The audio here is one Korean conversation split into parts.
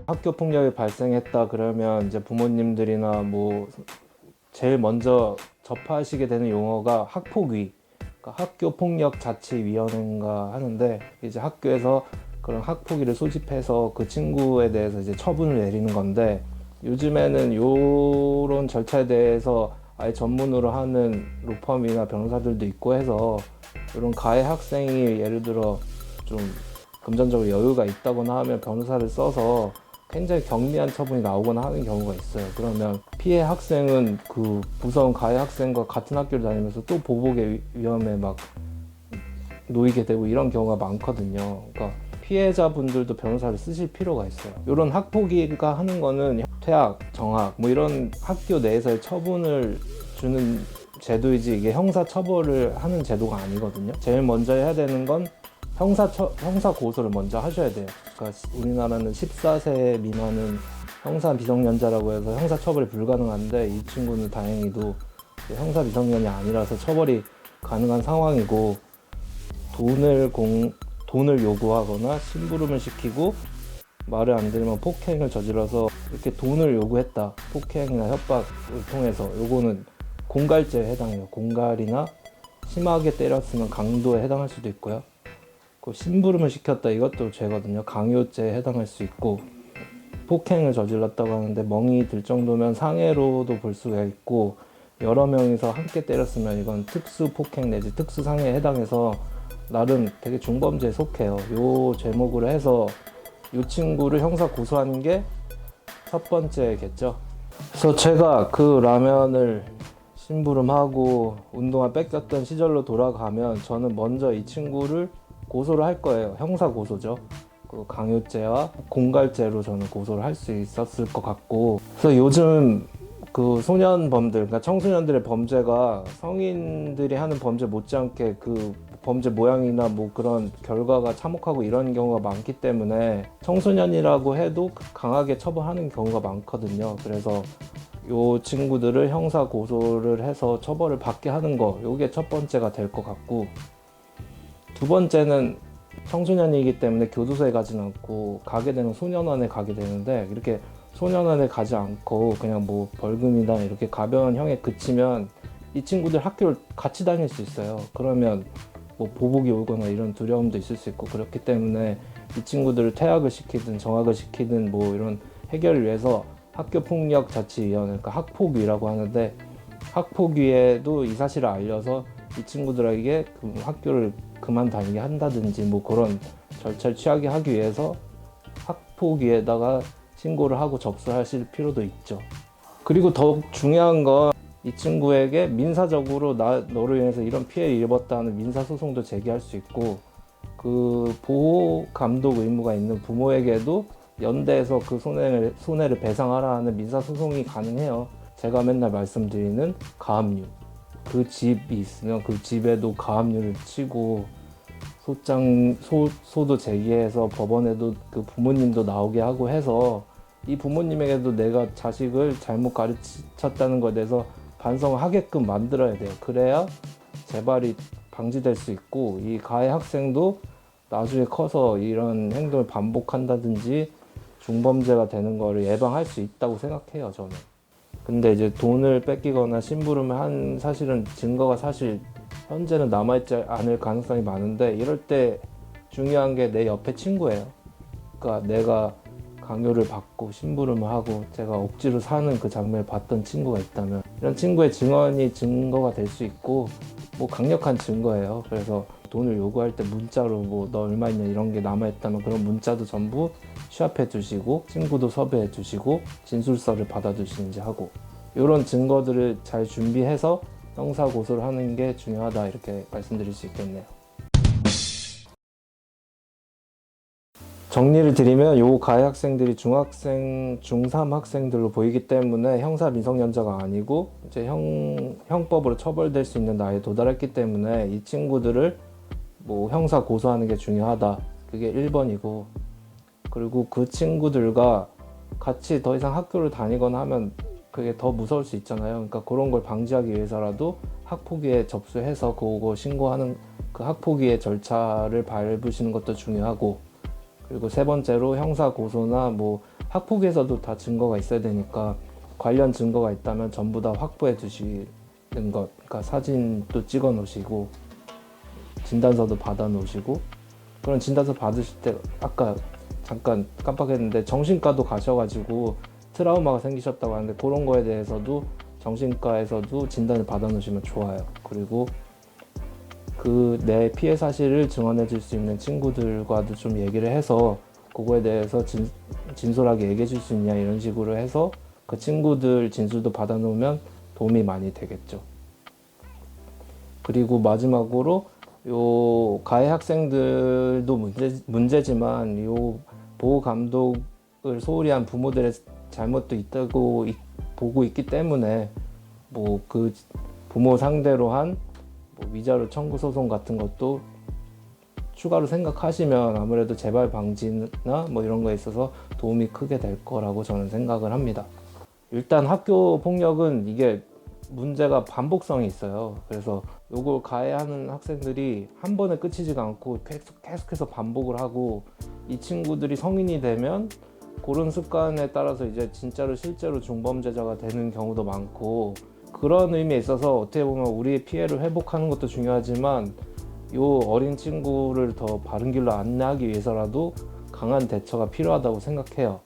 학교 폭력이 발생했다 그러면 이제 부모님들이나 뭐 제일 먼저 접하시게 되는 용어가 학폭위, 그러니까 학교폭력자치위원회인가 하는데, 이제 학교에서 그런 학폭위를 소집해서 그 친구에 대해서 이제 처분을 내리는 건데, 요즘에는 요런 절차에 대해서 아예 전문으로 하는 로펌이나 변호사들도 있고 해서, 이런 가해 학생이 예를 들어 좀 금전적으로 여유가 있다거나 하면 변호사를 써서 굉장히 경미한 처분이 나오거나 하는 경우가 있어요. 그러면 피해 학생은 그 무서운 가해 학생과 같은 학교를 다니면서 또 보복의 위험에 막 놓이게 되고 이런 경우가 많거든요. 그러니까 피해자분들도 변호사를 쓰실 필요가 있어요. 이런 학폭위가 하는 거는 퇴학, 정학 뭐 이런 학교 내에서의 처분을 주는 제도이지, 이게 형사 처벌을 하는 제도가 아니거든요. 제일 먼저 해야 되는 건 형사 고소를 먼저 하셔야 돼요. 그러니까 우리나라는 14세 미만은 형사 미성년자라고 해서 형사 처벌이 불가능한데, 이 친구는 다행히도 형사 미성년이 아니라서 처벌이 가능한 상황이고, 돈을 요구하거나 심부름을 시키고 말을 안 들으면 폭행을 저질러서 이렇게 돈을 요구했다, 폭행이나 협박을 통해서, 요거는 공갈죄에 해당해요. 공갈이나 심하게 때렸으면 강도에 해당할 수도 있고요. 심부름을 시켰다, 이것도 죄거든요. 강요죄에 해당할 수 있고, 폭행을 저질렀다고 하는데 멍이 들 정도면 상해로도 볼 수가 있고, 여러 명이서 함께 때렸으면 이건 특수폭행 내지 특수상해에 해당해서 나름 되게 중범죄에 속해요. 요 제목으로 해서 이 친구를 형사 고소하는 게 첫 번째겠죠. 그래서 제가 그 라면을 심부름하고 운동화 뺏겼던 시절로 돌아가면 저는 먼저 이 친구를 고소를 할 거예요. 형사 고소죠. 그 강요죄와 공갈죄로 저는 고소를 할 수 있었을 것 같고, 그래서 요즘 그 소년범들, 그러니까 청소년들의 범죄가 성인들이 하는 범죄 못지않게 그 범죄 모양이나 뭐 그런 결과가 참혹하고 이런 경우가 많기 때문에 청소년이라고 해도 강하게 처벌하는 경우가 많거든요. 그래서 요 친구들을 형사 고소를 해서 처벌을 받게 하는 거, 요게 첫 번째가 될 것 같고, 두 번째는 청소년이기 때문에 교도소에 가지는 않고 가게 되는 소년원에 가게 되는데, 이렇게 소년원에 가지 않고 그냥 뭐 벌금이나 이렇게 가벼운 형에 그치면 이 친구들 학교를 같이 다닐 수 있어요. 그러면 뭐 보복이 오거나 이런 두려움도 있을 수 있고, 그렇기 때문에 이 친구들을 퇴학을 시키든 정학을 시키든 뭐 이런 해결을 위해서 학교폭력자치위원회, 그러니까 학폭위라고 하는데, 학폭위에도 이 사실을 알려서 이 친구들에게 그 학교를 그만 다니게 한다든지 뭐 그런 절차를 취하게 하기 위해서 학폭위에다가 신고를 하고 접수하실 필요도 있죠. 그리고 더욱 중요한 건 이 친구에게 민사적으로 너로 인해서 이런 피해를 입었다는 민사소송도 제기할 수 있고, 그 보호 감독 의무가 있는 부모에게도 연대해서 그 손해를 배상하라 하는 민사소송이 가능해요. 제가 맨날 말씀드리는 가압류, 그 집이 있으면 그 집에도 가압류를 치고 소도 제기해서 법원에도 그 부모님도 나오게 하고 해서 이 부모님에게도 내가 자식을 잘못 가르쳤다는 것에 대해서 반성을 하게끔 만들어야 돼요. 그래야 재발이 방지될 수 있고, 이 가해 학생도 나중에 커서 이런 행동을 반복한다든지 중범죄가 되는 거를 예방할 수 있다고 생각해요, 저는. 근데 이제 돈을 뺏기거나 심부름을 한 사실은 증거가 사실 현재는 남아있지 않을 가능성이 많은데, 이럴 때 중요한 게 내 옆에 친구예요. 그러니까 내가 강요를 받고 심부름을 하고 제가 억지로 사는 그 장면을 봤던 친구가 있다면, 이런 친구의 증언이 증거가 될 수 있고, 뭐 강력한 증거예요. 그래서 돈을 요구할 때 문자로 뭐 너 얼마 있냐 이런 게 남아있다면 그런 문자도 전부 취합해 두시고, 친구도 섭외해 두시고 진술서를 받아 두시는지 하고, 이런 증거들을 잘 준비해서 형사 고소를 하는 게 중요하다, 이렇게 말씀드릴 수 있겠네요. 정리를 드리면 요 가해 학생들이 중학생, 중3 학생들로 보이기 때문에 형사 미성년자가 아니고 이제 형법으로 처벌될 수 있는 나이에 도달했기 때문에 이 친구들을 뭐 형사 고소하는 게 중요하다. 그게 1번이고, 그리고 그 친구들과 같이 더 이상 학교를 다니거나 하면 그게 더 무서울 수 있잖아요. 그러니까 그런 걸 방지하기 위해서라도 학폭위에 접수해서 그거 신고하는 그 학폭위의 절차를 밟으시는 것도 중요하고, 그리고 세 번째로 형사 고소나 뭐 학폭에서도 다 증거가 있어야 되니까 관련 증거가 있다면 전부 다 확보해 두시는 것. 그러니까 사진도 찍어 놓으시고 진단서도 받아 놓으시고, 그런 진단서 받으실 때 아까 잠깐 깜빡했는데 정신과도 가셔가지고 트라우마가 생기셨다고 하는데 그런 거에 대해서도 정신과에서도 진단을 받아 놓으시면 좋아요. 그리고 그 내 피해 사실을 증언해 줄 수 있는 친구들과도 좀 얘기를 해서 그거에 대해서 진솔하게 얘기해 줄 수 있냐 이런 식으로 해서 그 친구들 진술도 받아 놓으면 도움이 많이 되겠죠. 그리고 마지막으로 요 가해 학생들도 문제지만 요 보호 감독을 소홀히 한 부모들의 잘못도 있다고 보고 있기 때문에 뭐 그 부모 상대로 한 뭐 위자료 청구 소송 같은 것도 추가로 생각하시면 아무래도 재발 방지나 뭐 이런 거에 있어서 도움이 크게 될 거라고 저는 생각을 합니다. 일단 학교 폭력은 이게 문제가 반복성이 있어요. 그래서 요걸 가해하는 학생들이 한 번에 끝이지가 않고 계속해서 반복을 하고, 이 친구들이 성인이 되면 그런 습관에 따라서 이제 진짜로 실제로 중범죄자가 되는 경우도 많고, 그런 의미에 있어서 어떻게 보면 우리의 피해를 회복하는 것도 중요하지만 요 어린 친구를 더 바른 길로 안내하기 위해서라도 강한 대처가 필요하다고 생각해요.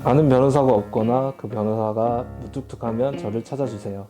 아는 변호사가 없거나 그 변호사가 무뚝뚝하면 저를 찾아주세요.